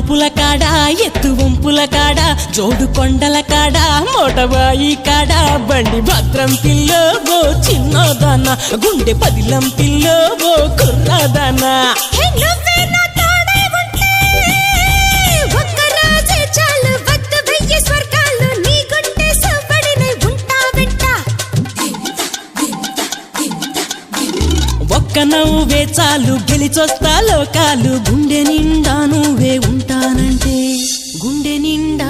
మలుపుల కాడ ఎత్తు వంపుల కాడ జోడు కొండల కాడ మోటబాయి కాడ బండి భద్రం పిల్లో ఓ చిన్నదాన గుండె పదిలం పిల్లో ఓ కుర్రదానా ఒక్క నవ్వే చాలు గెలిచొస్తా లోకాలు గుండె నిండా నువ్వే ఉంటానంటే గుండె నిండా